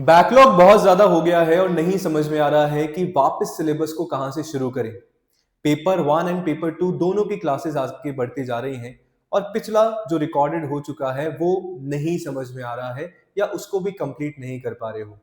Backlog बहुत ज्यादा हो गया है और नहीं समझ में आ रहा है कि वापस सिलेबस को कहां से शुरू करें। Paper one and paper to दोनों की क्लासेस आगे बढ़ती जा रही हैं और पिछला जो रिकॉर्डेड हो चुका है वो नहीं समझ में आ रहा है या उसको भी कंप्लीट नहीं कर पा रहे हो।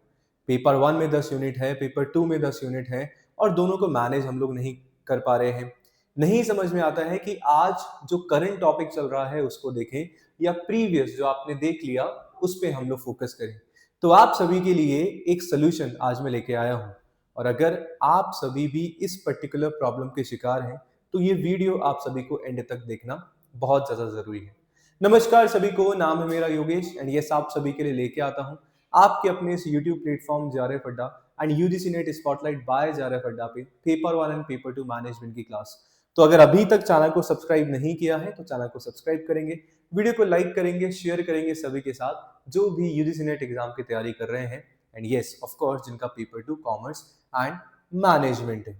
पेपर वन में 10 यूनिट है, पेपर टू में 10 यूनिट है और दोनों को मैनेज हम लोग नहीं कर पा रहे हैं। नहीं समझ में आता है कि आज जो करंट टॉपिक चल रहा है उसको देखें या प्रीवियस जो आपने देख लिया उस पर हम लोग फोकस करें। तो आप सभी के लिए एक सोल्यूशन आज मैं लेके आया हूं और अगर आप सभी भी इस पर्टिकुलर प्रॉब्लम के शिकार हैं तो ये वीडियो आप सभी को एंड तक देखना बहुत ज्यादा जरूरी है। नमस्कार सभी को, नाम है मेरा योगेश एंड यस आप सभी के लिए लेके आता हूं आपके अपने इस YouTube platform Jaref Adda and UGC NET spotlight by Jaref Adda पे paper one and paper two management की क्लास। तो अगर अभी तक चैनल को सब्सक्राइब नहीं किया है तो चैनल को सब्सक्राइब करेंगे, वीडियो को लाइक करेंगे, शेयर करेंगे सभी के साथ जो भी यूजीसी नेट एग्जाम की तैयारी कर रहे हैं एंड यस ऑफ कोर्स जिनका paper two commerce and management है।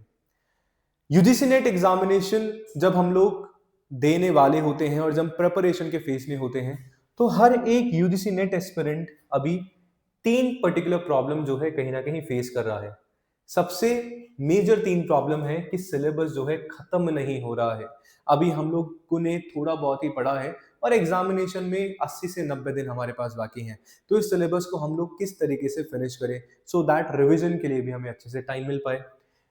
यूजीसी नेट एग्जामिनेशन जब हम लोग देने वाले होते हैं और जब प्रिपरेशन के फेज में होते हैं तो हर एक यूजीसी नेट एस्पिरेंट अभी तीन पर्टिकुलर प्रॉब्लम जो है कहीं ना कहीं फेस कर रहा है। सबसे मेजर तीन प्रॉब्लम है कि सिलेबस जो है खत्म नहीं हो रहा है। अभी हम लोग ने थोड़ा बहुत ही पढ़ा है और एग्जामिनेशन में 80 से 90 दिन हमारे पास बाकी हैं। तो इस सिलेबस को हम लोग किस तरीके से फिनिश करें सो दैट रिवीजन के लिए भी हमें अच्छे से टाइम मिल पाए।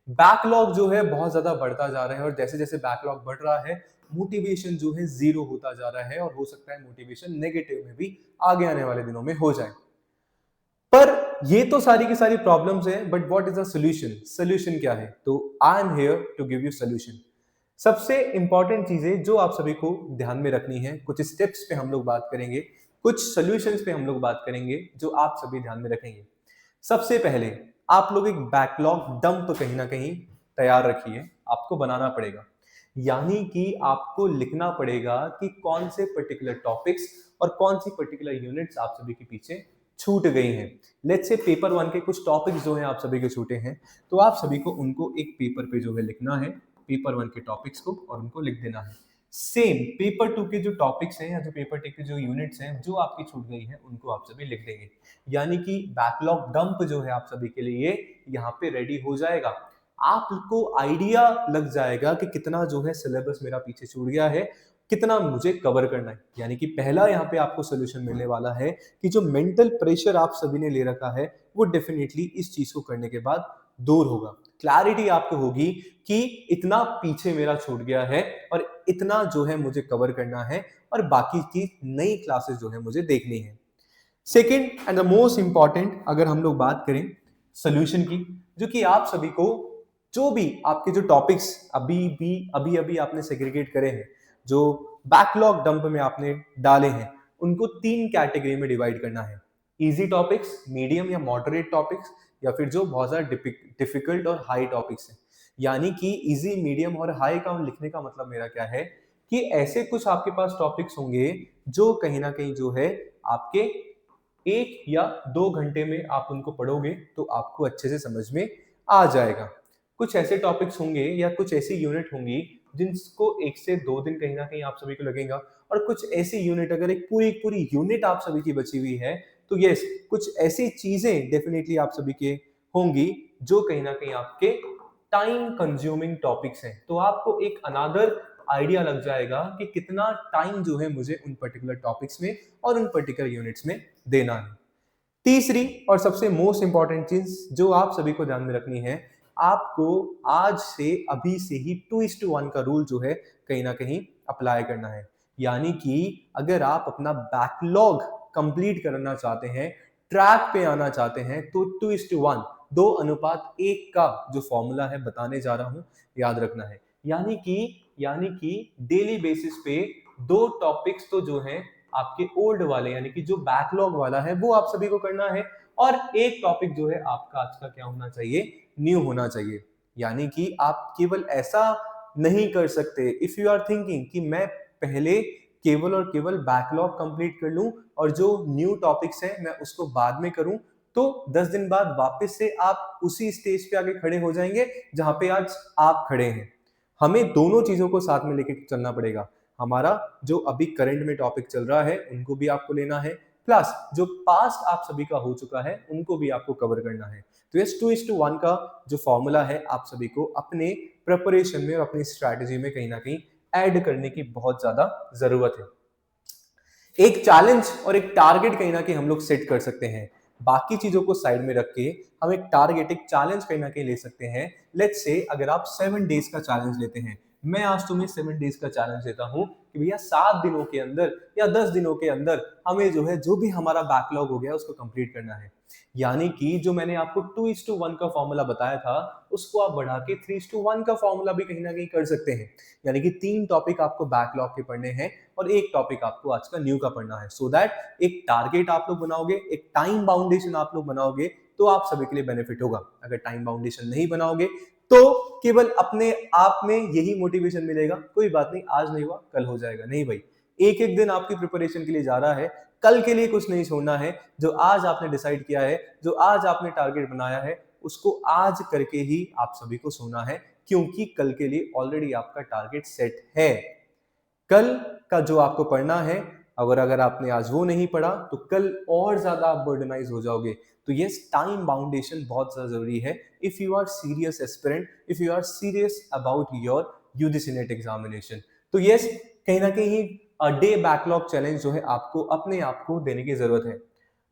बैकलॉग जो है बहुत ज्यादा बढ़ता जा रहा है और जैसे जैसे बैकलॉग बढ़ रहा है मोटिवेशन जो है जीरो होता जा रहा है और हो सकता है मोटिवेशन नेगेटिव में भी आगे आने वाले दिनों में हो जाए। पर ये तो सारी की सारी प्रॉब्लम्स हैं, but what is the solution? Solution क्या है? तो I am here to give you solution. सबसे इंपॉर्टेंट चीजें जो आप सभी को ध्यान में रखनी है, कुछ स्टेप्स पे हम लोग बात करेंगे, कुछ सॉल्यूशंस पे हम लोग बात करेंगे जो आप सभी ध्यान में रखेंगे। सबसे पहले आप लोग एक बैकलॉग डंप कहीं ना कहीं तैयार रखिए, आपको बनाना पड़ेगा। यानी कि आपको लिखना पड़ेगा कि कौन से पर्टिकुलर टॉपिक्स और कौन सी पर्टिकुलर यूनिट्स आप सभी के पीछे छूट गई हैं। लेट्स से पेपर वन के कुछ टॉपिक्स जो हैं आप सभी के छूटे हैं, तो आप सभी को उनको एक पेपर पे जो है लिखना है, पेपर वन के टॉपिक्स को, और उनको लिख देना है। सेम पेपर टू के जो टॉपिक्स हैं या जो पेपर टू के जो यूनिट्स हैं जो आपकी छूट गई हैं उनको आप सभी लिख देंगे। यानी कि बैकलॉग डंप जो है आप सभी के लिए यहाँ पे रेडी हो जाएगा। आपको आइडिया लग जाएगा कि कितना जो है सिलेबस मेरा पीछे छूट गया है, कितना मुझे कवर करना है। यानी कि पहला यहाँ पे आपको सोल्यूशन मिलने वाला है कि जो मेंटल प्रेशर आप सभी ने ले रखा है वो डेफिनेटली इस चीज को करने के बाद दूर होगा। क्लैरिटी आपको होगी कि इतना पीछे मेरा छूट गया है और इतना जो है मुझे कवर करना है और बाकी की नई क्लासेस जो है मुझे देखनी है। Second and the most important अगर हम लोग बात करें सोल्यूशन की, जो कि आप सभी को जो भी आपके जो टॉपिक्स अभी अभी आपने सेग्रीगेट करे हैं, जो बैकलॉग डंप में आपने डाले हैं, उनको तीन कैटेगरी में डिवाइड करना है। इजी टॉपिक्स, मीडियम या मॉडरेट टॉपिक्स, या फिर जो बहुत ज्यादा डिफिकल्ट और हाई टॉपिक्स हैं। यानी कि इजी, मीडियम और हाई का लिखने का मतलब मेरा क्या है कि ऐसे कुछ आपके पास टॉपिक्स होंगे जो कहीं ना कहीं जो है आपके 1 या 2 घंटे में आप उनको पढ़ोगे तो आपको अच्छे से समझ में आ जाएगा। कुछ ऐसे टॉपिक्स होंगे या कुछ ऐसी यूनिट होंगी जिनको 1 से 2 दिन कहीं ना कहीं आप सभी को लगेगा, और कुछ ऐसी यूनिट, अगर एक पूरी पूरी यूनिट आप सभी की बची हुई है तो यस कुछ ऐसी चीजें डेफिनेटली आप सभी के होंगी जो कहीं ना कहीं आपके टाइम कंज्यूमिंग टॉपिक्स हैं। तो आपको एक अनादर आइडिया लग जाएगा कि कितना टाइम जो है मुझे उन पर्टिकुलर टॉपिक्स में और उन पर्टिकुलर यूनिट्स में देना है। तीसरी और सबसे मोस्ट इंपॉर्टेंट चीज जो आप सभी को ध्यान में रखनी है, आपको आज से अभी से ही 2:1 का रूल जो है कहीं ना कहीं अप्लाई करना है। यानी कि अगर आप अपना बैकलॉग कंप्लीट करना चाहते हैं, ट्रैक पे आना चाहते हैं, तो 2:1 2:1 का जो फॉर्मूला है बताने जा रहा हूं, याद रखना है। यानी कि डेली बेसिस पे 2 टॉपिक्स तो जो है आपके ओल्ड वाले यानी कि जो बैकलॉग वाला है वो आप सभी को करना है, और एक टॉपिक जो है आपका आज का क्या होना चाहिए, न्यू होना चाहिए। यानी कि आप केवल ऐसा नहीं कर सकते, इफ यू आर थिंकिंग कि मैं पहले केवल और केवल बैकलॉग कंप्लीट कर लूं और जो न्यू टॉपिक्स हैं मैं उसको बाद में करूं, तो 10 दिन बाद वापस से आप उसी स्टेज पे आगे खड़े हो जाएंगे जहां पे आज आप खड़े हैं। हमें दोनों चीजों को साथ में लेके चलना पड़ेगा। हमारा जो अभी करंट में टॉपिक चल रहा है उनको भी आपको लेना है, प्लस जो पास्ट आप सभी का हो चुका है उनको भी आपको कवर करना है। तो यस 2:1 का जो फॉर्मूला है आप सभी को अपने प्रिपरेशन में और अपनी स्ट्रैटेजी में कहीं ना कहीं ऐड करने की बहुत ज्यादा जरूरत है। एक चैलेंज और एक टारगेट कहीं ना कहीं हम लोग सेट कर सकते हैं। बाकी चीजों को साइड में रख के हम एक टारगेट, एक चैलेंज कहीं ना कहीं ले सकते हैं। लेट्स से अगर आप 7 डेज का चैलेंज लेते हैं, मैं आज तुम्हें 7 डेज का चैलेंज देता हूं कि भैया 7 दिनों के अंदर या 10 दिनों के अंदर हमें जो है, जो भी हमारा बैकलॉग हो गया उसको कंप्लीट करना है। यानी कि जो मैंने आपको 2:1 का फॉर्मूला बताया था उसको आप बढ़ा के 3:1 का फॉर्मूला भी कहीं ना कहीं कर सकते हैं। यानी कि 3 टॉपिक आपको बैकलॉग के पढ़ने हैं और एक टॉपिक आपको आज का न्यू का पढ़ना है। सो दैट एक टारगेट आप लोग बनाओगे, एक टाइम बाउंडेशन आप लोग बनाओगे तो आप सभी के लिए बेनिफिट होगा। अगर टाइम बाउंडेशन नहीं बनाओगे तो केवल अपने आप में यही मोटिवेशन मिलेगा, कोई बात नहीं आज नहीं हुआ कल हो जाएगा। नहीं भाई, एक एक दिन आपकी प्रिपरेशन के लिए जा रहा है, कल के लिए कुछ नहीं छोड़ना है। जो आज आपने डिसाइड किया है, जो आज आपने टारगेट बनाया है, उसको आज करके ही आप सभी को सोना है, क्योंकि कल के लिए ऑलरेडी आपका टारगेट सेट है। कल का जो आपको पढ़ना है, अगर आपने आज वो नहीं पढ़ा तो कल और ज्यादा आप बर्डनाइज हो जाओगे। तो यस, टाइम बाउंडेशन बहुत ज्यादा जरूरी है if you are serious aspirant, if you are serious about your UGC NET examination. तो यस, कहीं ना कहीं डे बैकलॉग चैलेंज जो है आपको अपने आप को देने की जरूरत है।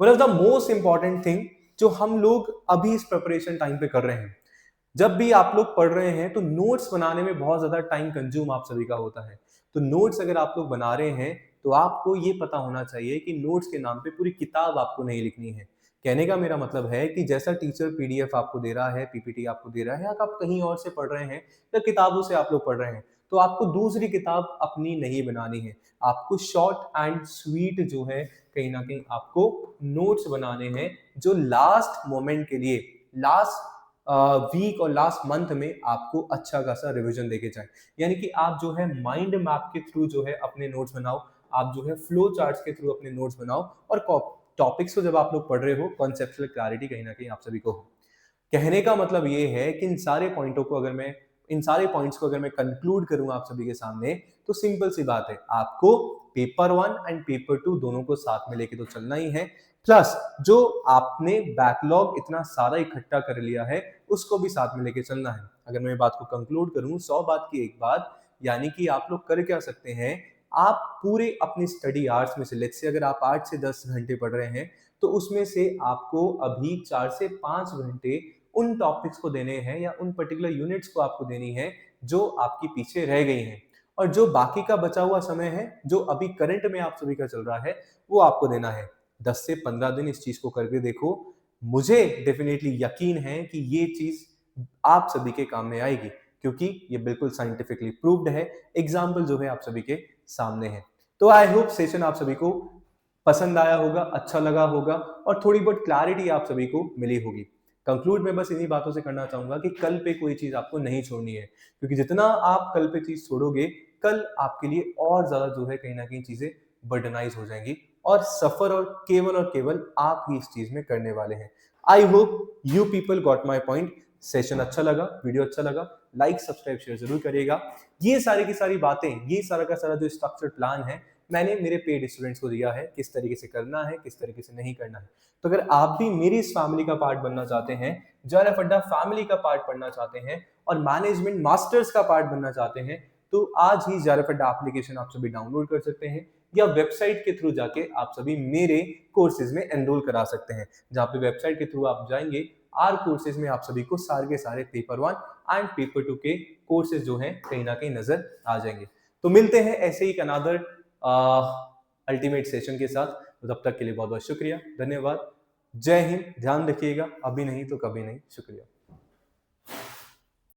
One of the most important thing जो हम लोग अभी इस प्रिपरेशन टाइम पे कर रहे हैं, जब भी आप लोग पढ़ रहे हैं तो नोट्स बनाने में बहुत ज्यादा टाइम कंज्यूम आप सभी का होता है। तो नोट्स अगर आप लोग बना रहे हैं तो आपको ये पता होना चाहिए कि नोट्स के नाम पे पूरी किताब आपको नहीं लिखनी है। कहने का मेरा मतलब है कि जैसा टीचर पीडीएफ आपको दे रहा है, पीपीटी आपको दे रहा है, या आप कहीं और से पढ़ रहे हैं या किताबों से आप लोग पढ़ रहे हैं, तो आपको दूसरी किताब अपनी नहीं बनानी है। आपको शॉर्ट एंड स्वीट जो है कहीं ना कहीं आपको नोट्स बनाने हैं, जो लास्ट मोमेंट के लिए, लास्ट वीक और लास्ट मंथ में आपको अच्छा खासा रिवीजन देके जाए। यानी कि आप जो है माइंड मैप के थ्रू जो है अपने नोट्स बनाओ, आप जो है फ्लो चार्ट्स के थ्रू अपने नोट्स बनाओ, और टॉपिक्स को जब आप लोग पढ़ रहे हो कॉन्सेप्चुअल क्लैरिटी कहीं ना कहीं आप सभी को हो। कहने का मतलब ये है कि इन सारे पॉइंट्स को अगर मैं कंक्लूड करूं आप सभी के सामने, तो सिंपल सी बात है, आपको पेपर 1 एंड पेपर 2 दोनों को साथ में लेके तो चलना ही है। प्लस जो आपने बैकलॉग इतना सारा इकट्ठा कर लिया है उसको भी साथ में लेके चलना है। अगर मैं बात को कंक्लूड करूं, 100 बात की एक बात, यानी कि आप लोग कर क्या सकते हैं, आप पूरे अपनी स्टडी आवर्स में से, लेट्स से अगर आप 8 से 10 घंटे पढ़ रहे हैं तो उसमें से आपको अभी 4 से 5 घंटे उन टॉपिक्स को देने हैं या उन पर्टिकुलर यूनिट्स को आपको देनी है जो आपकी पीछे रह गई हैं। और जो बाकी का बचा हुआ समय है, जो अभी करंट में आप सभी का चल रहा है, वो आपको देना है। 10 से 15 दिन इस चीज को करके देखो, मुझे डेफिनेटली यकीन है कि ये चीज आप सभी के काम में आएगी, क्योंकि ये बिल्कुल साइंटिफिकली प्रूव्ड है। एग्जाम्पल जो है आप सभी के सामने है। तो आई होप सेशन आप सभी को पसंद आया होगा, अच्छा लगा होगा, और थोड़ी बहुत क्लैरिटी आप सभी को मिली होगी। कंक्लूड में बस इन्हीं बातों से करना चाहूंगा कि कल पे कोई चीज आपको नहीं छोड़नी है, क्योंकि जितना आप कल पे चीज छोड़ोगे, कल आपके लिए और ज्यादा जो है कहीं ना कहीं चीजें बर्डनाइज हो जाएंगी, और सफर और केवल आप ही इस चीज में करने वाले हैं। I hope you people got my point. Session अच्छा लगा, वीडियो अच्छा लगा, लाइक सब्सक्राइब शेयर जरूर करिएगा। ये सारी की सारी बातें, ये सारा का सारा जो स्ट्रक्चर्ड प्लान है, मैंने मेरे पेड स्टूडेंट्स को दिया है, किस तरीके से करना है, किस तरीके से नहीं करना है। तो अगर आप भी मेरी इस फैमिली का पार्ट बनना चाहते हैं, JRF अड्डा फैमिली का पार्ट बनना चाहते हैं, और मैनेजमेंट मास्टर्स का पार्ट बनना चाहते हैं, तो आज ही JRF अड्डा एप्लीकेशन आप सभी डाउनलोड कर सकते हैं, या वेबसाइट के थ्रू जाके आप सभी मेरे कोर्सेज में एनरोल करा सकते हैं। जहां पे वेबसाइट के थ्रू आप जाएंगे, आर कोर्सेज में आप सभी को सारे के सारे पेपर 1 एंड पेपर 2 के कोर्सेज जो हैं कहीं ना कहीं नजर आ जाएंगे। तो मिलते हैं ऐसे ही एक अनदर अल्टीमेट सेशन के साथ। तो तब तक के लिए बहुत बहुत शुक्रिया, धन्यवाद, जय हिंद, ध्यान रखिएगा, अभी नहीं तो कभी नहीं। शुक्रिया।